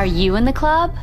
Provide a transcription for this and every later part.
Are you in the club?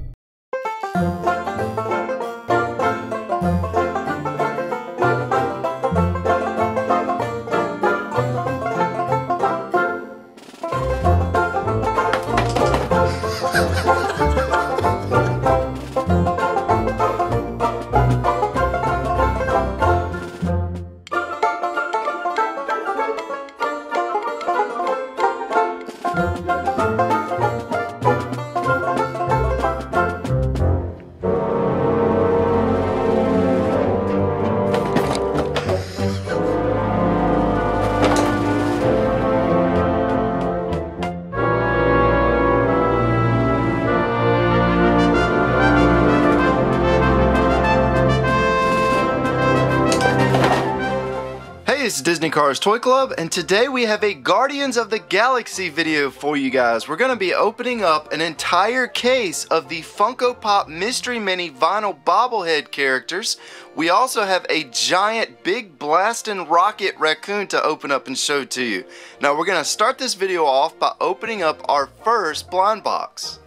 It's Disney Cars Toy Club, and today we have a Guardians of the Galaxy video for you guys. We're going to be opening up an entire case of the Funko Pop Mystery Mini vinyl bobblehead characters. We also have a giant big blasting rocket raccoon to open up and show to you. Now we're going to start this video off by opening up our first blind box.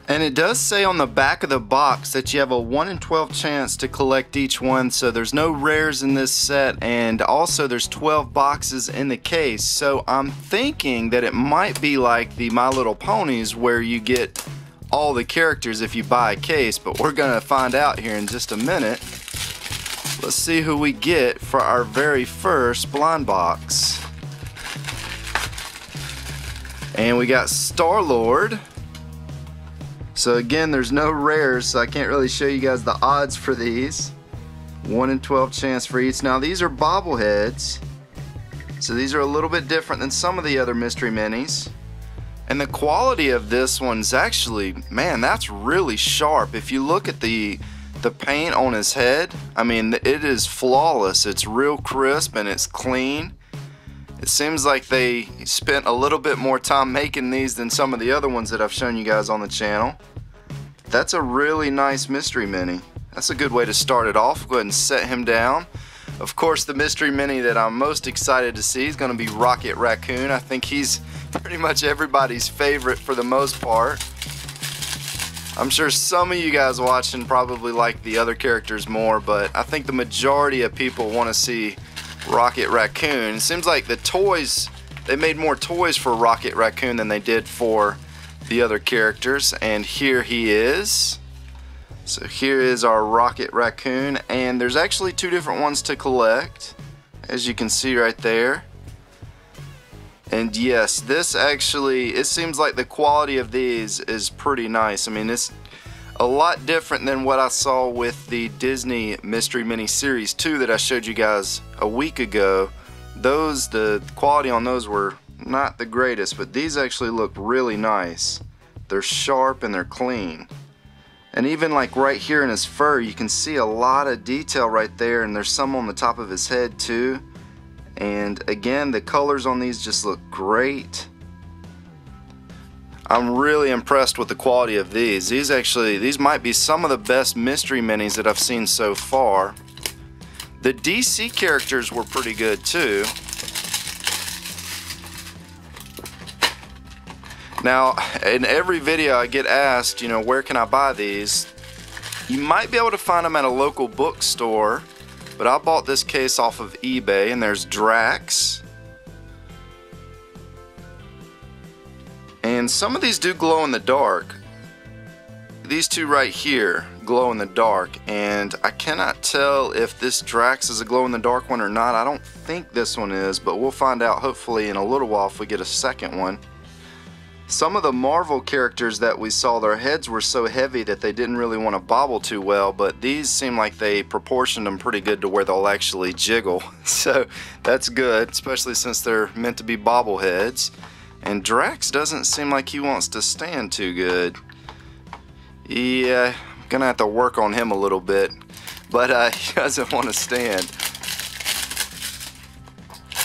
And it does say on the back of the box that you have a 1 in 12 chance to collect each one, so there's no rares in this set, and also there's 12 boxes in the case. So I'm thinking that it might be like the My Little Ponies where you get all the characters if you buy a case, but we're gonna find out here in just a minute. Let's see who we get for our very first blind box. And we got Star-Lord. So again, there's no rares, so I can't really show you guys the odds for these. 1 in 12 chance for each. Now these are bobbleheads, so these are a little bit different than some of the other mystery minis. And the quality of this one's actually, man, that's really sharp. If you look at the paint on his head, I mean, it is flawless. It's real crisp and it's clean. It seems like they spent a little bit more time making these than some of the other ones that I've shown you guys on the channel. That's a really nice mystery mini. That's a good way to start it off. Go ahead and set him down. Of course, the mystery mini that I'm most excited to see is going to be Rocket Raccoon. I think he's pretty much everybody's favorite for the most part. I'm sure some of you guys watching probably like the other characters more, but I think the majority of people want to see Rocket Raccoon. It seems like the toys, they made more toys for Rocket Raccoon than they did for the other characters, and here he is. So here is our Rocket Raccoon, and there's actually two different ones to collect, as you can see right there. And yes, this actually, it seems like the quality of these is pretty nice. I mean, it's a lot different than what I saw with the Disney Mystery Mini Series 2 that I showed you guys a week ago. The quality on those were not the greatest, but these actually look really nice. They're sharp and they're clean. And even like right here in his fur, you can see a lot of detail right there, and there's some on the top of his head too. And again, the colors on these just look great. I'm really impressed with the quality of these. These might be some of the best mystery minis that I've seen so far. The DC characters were pretty good too. Now, in every video I get asked, you know, where can I buy these? You might be able to find them at a local bookstore, but I bought this case off of eBay, and there's Drax. And some of these do glow in the dark. These two right here glow in the dark, and I cannot tell if this Drax is a glow in the dark one or not. I don't think this one is, but we'll find out hopefully in a little while if we get a second one. Some of the Marvel characters that we saw, their heads were so heavy that they didn't really want to bobble too well, but these seem like they proportioned them pretty good to where they'll actually jiggle. So that's good, especially since they're meant to be bobbleheads. And Drax doesn't seem like he wants to stand too good. Yeah, I'm gonna have to work on him a little bit, but he doesn't want to stand.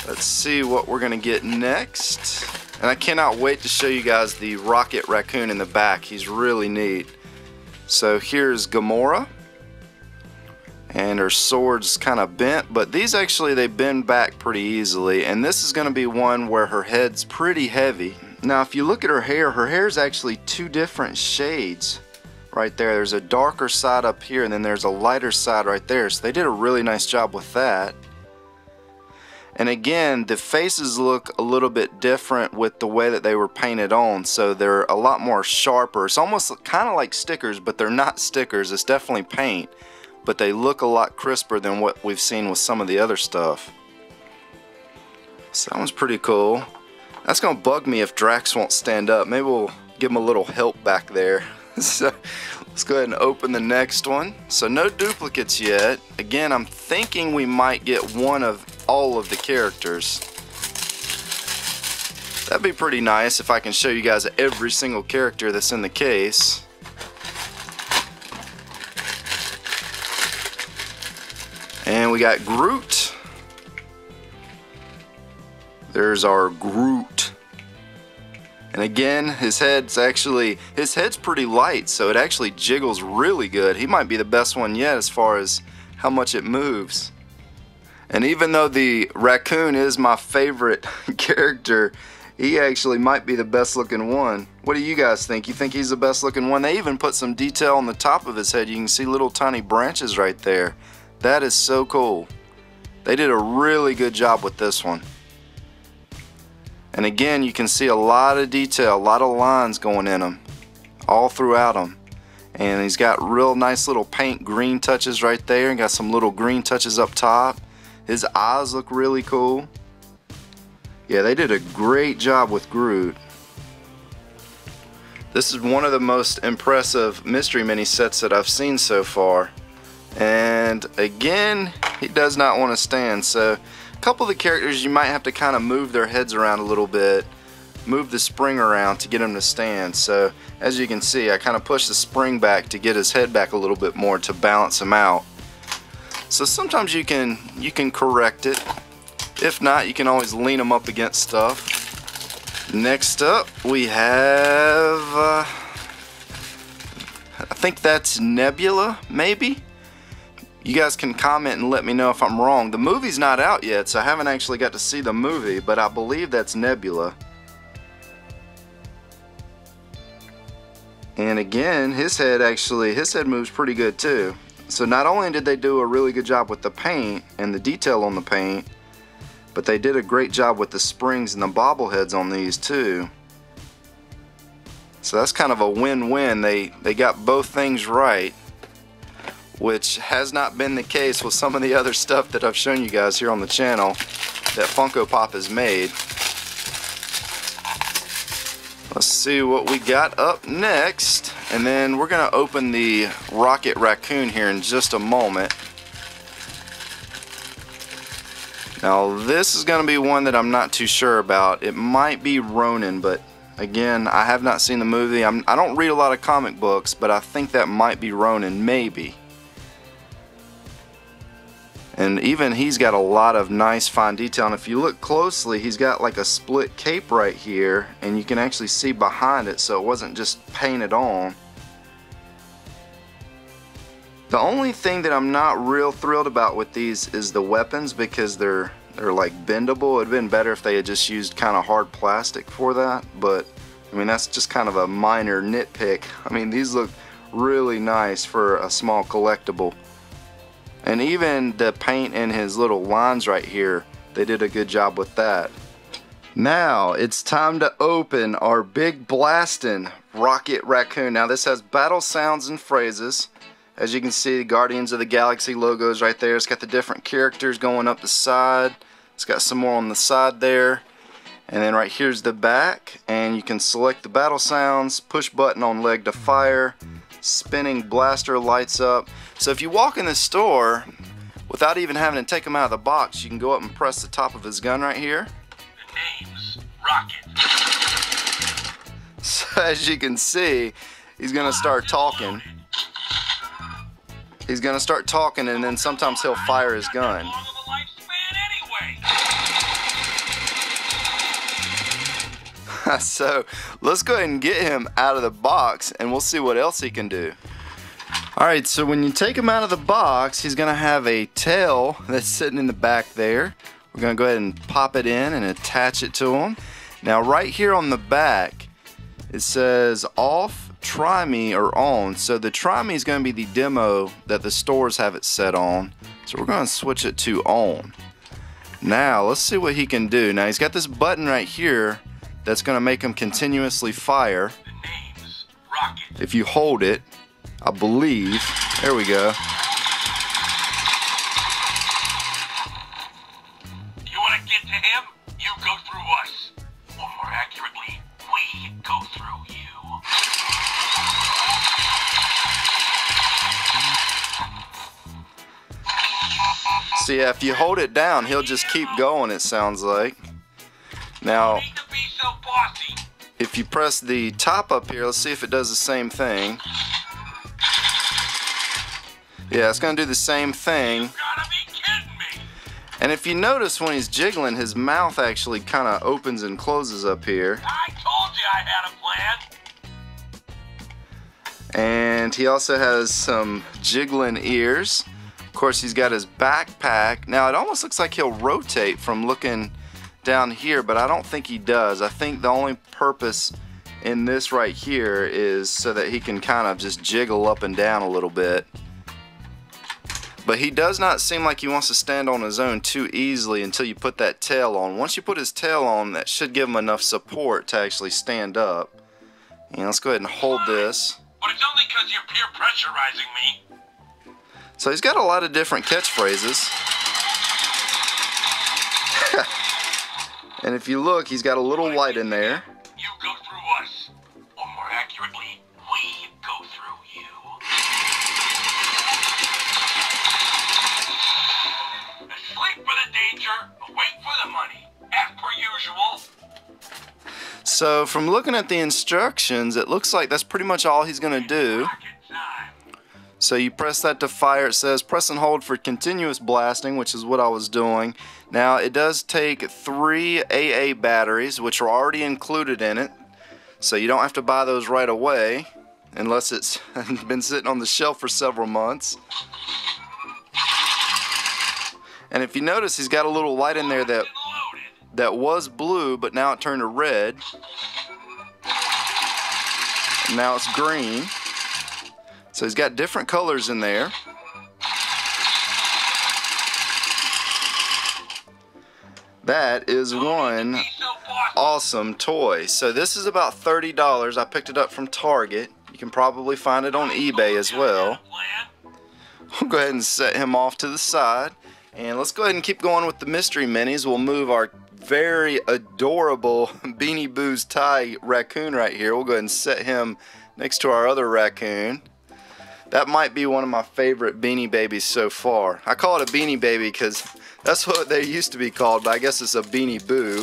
Let's see what we're gonna get next. And I cannot wait to show you guys the Rocket Raccoon in the back. He's really neat. So here's Gamora, and her sword's kind of bent, but these actually, they bend back pretty easily, and this is going to be one where her head's pretty heavy. Now if you look at her hair is actually two different shades right there. There's a darker side up here and then there's a lighter side right there. So they did a really nice job with that. And again, the faces look a little bit different with the way that they were painted on. So they're a lot more sharper. It's almost kind of like stickers, but they're not stickers. It's definitely paint. But they look a lot crisper than what we've seen with some of the other stuff. So that one's pretty cool. That's going to bug me if Drax won't stand up. Maybe we'll give him a little help back there. So let's go ahead and open the next one. So no duplicates yet. Again, I'm thinking we might get one of all of the characters. That'd be pretty nice if I can show you guys every single character that's in the case. And we got Groot. There's our Groot. And again, his head's pretty light, so it actually jiggles really good. He might be the best one yet as far as how much it moves. And even though the Raccoon is my favorite character, he actually might be the best looking one. What do you guys think? You think he's the best looking one? They even put some detail on the top of his head. You can see little tiny branches right there. That is so cool. They did a really good job with this one. And again, you can see a lot of detail, a lot of lines going in them, all throughout them. And he's got real nice little paint green touches right there, and got some little green touches up top. His eyes look really cool. Yeah, they did a great job with Groot. This is one of the most impressive mystery mini sets that I've seen so far. And again, he does not want to stand, so a couple of the characters you might have to kind of move their heads around a little bit, move the spring around to get him to stand. So as you can see, I kind of push the spring back to get his head back a little bit more to balance him out. So sometimes you can correct it. If not, you can always lean them up against stuff. Next up we have I think that's Nebula, maybe? You guys can comment and let me know if I'm wrong. The movie's not out yet, so I haven't actually got to see the movie, but I believe that's Nebula. And again, his head moves pretty good too. So not only did they do a really good job with the paint and the detail on the paint, but they did a great job with the springs and the bobbleheads on these too. So that's kind of a win-win. They got both things right, which has not been the case with some of the other stuff that I've shown you guys here on the channel that Funko Pop has made. Let's see what we got up next, and then we're gonna open the Rocket Raccoon here in just a moment. Now this is gonna be one that I'm not too sure about. It might be Ronin, but again, I have not seen the movie. I don't read a lot of comic books, but I think that might be Ronin, maybe. And even he's got a lot of nice fine detail, and if you look closely, he's got like a split cape right here, and you can actually see behind it, so it wasn't just painted on. The only thing that I'm not real thrilled about with these is the weapons, because they're like bendable. It'd been better if they had just used kind of hard plastic for that, but I mean that's just kind of a minor nitpick. I mean these look really nice for a small collectible. And even the paint in his little lines right here, they did a good job with that. Now it's time to open our big blasting Rocket Raccoon. Now this has battle sounds and phrases. As you can see, Guardians of the Galaxy logos right there. It's got the different characters going up the side. It's got some more on the side there. And then right here's the back, and you can select the battle sounds, push button on leg to fire, spinning blaster lights up. So if you walk in the store without even having to take him out of the box, you can go up and press the top of his gun right here. The name's Rocket. So as you can see, he's gonna start talking. He's gonna start talking, and then sometimes he'll fire his gun. So let's go ahead and get him out of the box, and we'll see what else he can do. Alright, so when you take him out of the box, he's gonna have a tail that's sitting in the back there. We're gonna go ahead and pop it in and attach it to him. Now right here on the back it says off, try me, or on. So the try me is going to be the demo that the stores have it set on. So we're going to switch it to on. Now let's see what he can do. Now he's got this button right here that's going to make him continuously fire. The name's Rocket. If you hold it, I believe, there we go. You want to get to him? You go through us. Or more accurately, we go through you. So yeah, if you hold it down, he'll just keep going, it sounds like. Now, Need to be so bossy. if you press the top up here, let's see if it does the same thing. Yeah, it's going to do the same thing. You gotta be kidding me. And if you notice when he's jiggling, his mouth actually kind of opens and closes up here. I told you I had a plan. And he also has some jiggling ears. Of course, he's got his backpack. Now, it almost looks like he'll rotate from looking down here, but I don't think he does. I think the only purpose in this right here is so that he can kind of just jiggle up and down a little bit. But he does not seem like he wants to stand on his own too easily until you put that tail on. Once you put his tail on, that should give him enough support to actually stand up. And let's go ahead and hold this. But it's only because you're peer pressurizing me. So he's got a lot of different catchphrases. And if you look, he's got a little light in there. You go through us. Or more accurately, we go through you. Sleep for the danger, wait for the money, as per usual. So from looking at the instructions, it looks like that's pretty much all he's going to do. Rocket time. So you press that to fire. It says press and hold for continuous blasting, which is what I was doing. Now it does take 3 AA batteries, which are already included in it. So you don't have to buy those right away, unless it's been sitting on the shelf for several months. And if you notice, he's got a little light in there that was blue, but now it turned to red. And now it's green. So he's got different colors in there. That is one awesome toy. So this is about $30. I picked it up from Target. You can probably find it on eBay as well. We'll go ahead and set him off to the side. And let's go ahead and keep going with the mystery minis. We'll move our very adorable Beanie Boo's tie raccoon right here. We'll go ahead and set him next to our other raccoon. That might be one of my favorite Beanie Babies so far. I call it a Beanie Baby because that's what they used to be called, but I guess it's a Beanie Boo.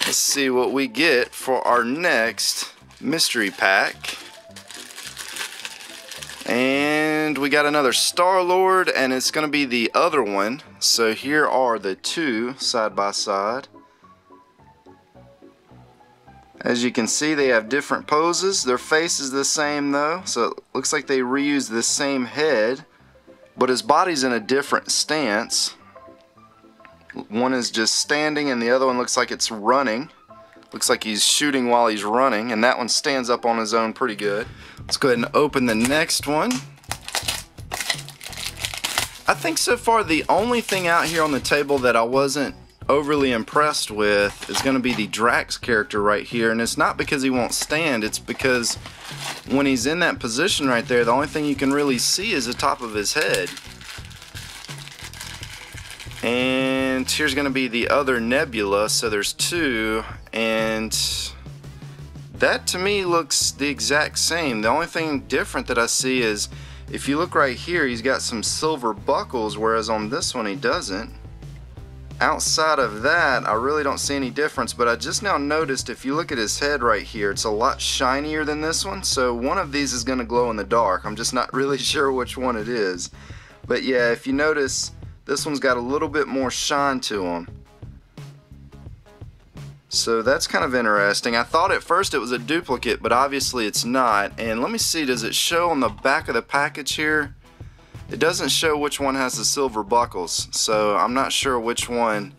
Let's see what we get for our next mystery pack. And we got another Star-Lord, and it's going to be the other one. So here are the two side by side. As you can see, they have different poses. Their face is the same though, so it looks like they reused the same head, but his body's in a different stance. One is just standing and the other one looks like it's running. Looks like he's shooting while he's running, and that one stands up on his own pretty good. Let's go ahead and open the next one. I think so far the only thing out here on the table that I wasn't overly impressed with is going to be the Drax character right here, and it's not because he won't stand, it's because when he's in that position right there, the only thing you can really see is the top of his head. And here's going to be the other Nebula, so there's two, and that to me looks the exact same. The only thing different that I see is if you look right here, he's got some silver buckles, whereas on this one he doesn't. Outside of that, I really don't see any difference, but I just now noticed if you look at his head right here, it's a lot shinier than this one, so one of these is going to glow in the dark. I'm just not really sure which one it is. But yeah, if you notice, this one's got a little bit more shine to him. So that's kind of interesting. I thought at first it was a duplicate, but obviously it's not. And let me see, does it show on the back of the package here? It doesn't show which one has the silver buckles, so I'm not sure which one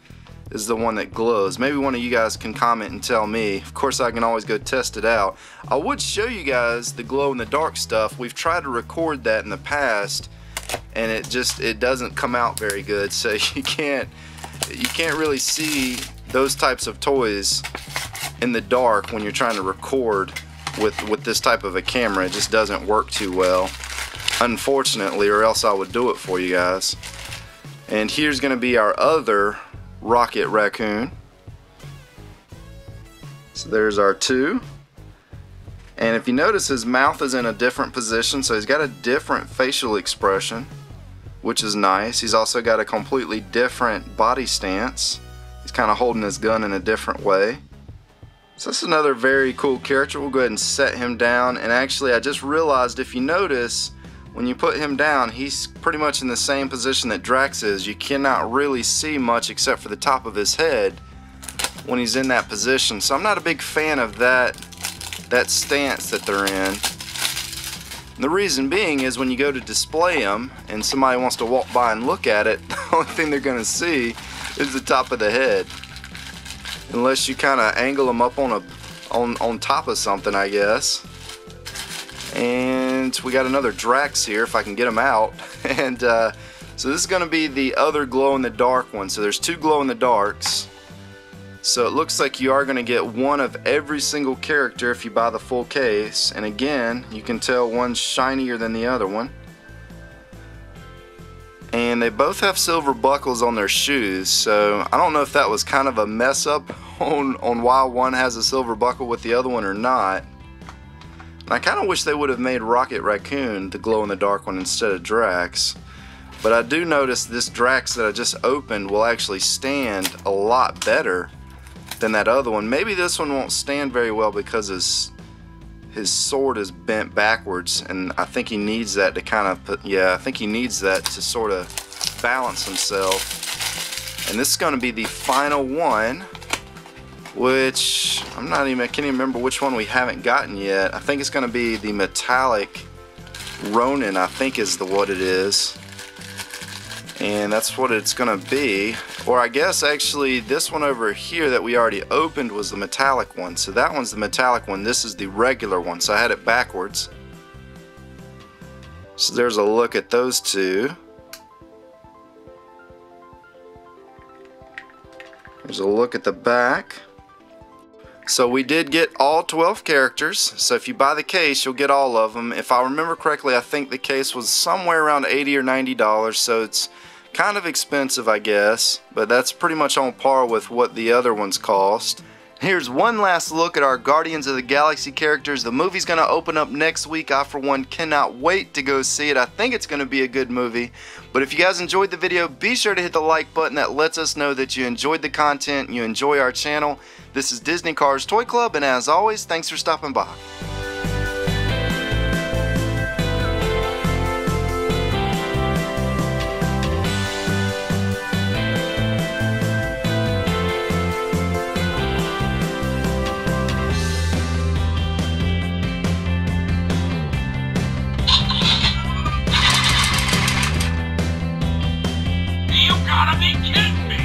is the one that glows. Maybe one of you guys can comment and tell me. Of course, I can always go test it out. I would show you guys the glow in the dark stuff. We've tried to record that in the past, and it doesn't come out very good. So you can't really see those types of toys in the dark when you're trying to record with this type of a camera. It just doesn't work too well, unfortunately, or else I would do it for you guys. And here's going to be our other Rocket Raccoon. So there's our two. And if you notice, his mouth is in a different position, so he's got a different facial expression, which is nice. He's also got a completely different body stance. He's kind of holding his gun in a different way. So that's another very cool character. We'll go ahead and set him down. And actually, I just realized, if you notice, when you put him down, he's pretty much in the same position that Drax is. You cannot really see much except for the top of his head when he's in that position. So I'm not a big fan of that stance that they're in. And the reason being is, when you go to display them and somebody wants to walk by and look at it, the only thing they're going to see is the top of the head. Unless you kind of angle them up on top of something, I guess. And we got another Drax here, if I can get him out. And so this is going to be the other glow-in-the-dark one. So there's two glow-in-the-darks. So it looks like you are going to get one of every single character if you buy the full case. And again, you can tell one's shinier than the other one. And they both have silver buckles on their shoes, so I don't know if that was kind of a mess up on why one has a silver buckle with the other one or not. And I kind of wish they would have made Rocket Raccoon the glow-in-the-dark one instead of Drax. But I do notice this Drax that I just opened will actually stand a lot better than that other one. Maybe this one won't stand very well because his sword is bent backwards, and I think he needs that to kind of I think he needs that to sort of balance himself. And this is going to be the final one, which I can't even remember which one we haven't gotten yet. I think it's going to be the metallic Ronin, I think is what it is. And that's what it's going to be. Or I guess actually this one over here that we already opened was the metallic one. So that one's the metallic one. This is the regular one. So I had it backwards. So there's a look at those two. There's a look at the back. So we did get all 12 characters. So if you buy the case, you'll get all of them. If I remember correctly, I think the case was somewhere around $80 or $90. So it's kind of expensive, I guess, but that's pretty much on par with what the other ones cost. Here's one last look at our Guardians of the Galaxy characters. The movie's going to open up next week. I, for one, cannot wait to go see it. I think it's going to be a good movie. But if you guys enjoyed the video, be sure to hit the like button. That lets us know that you enjoyed the content and you enjoy our channel. This is Disney Cars Toy Club, and as always, thanks for stopping by. Gotta be kidding me!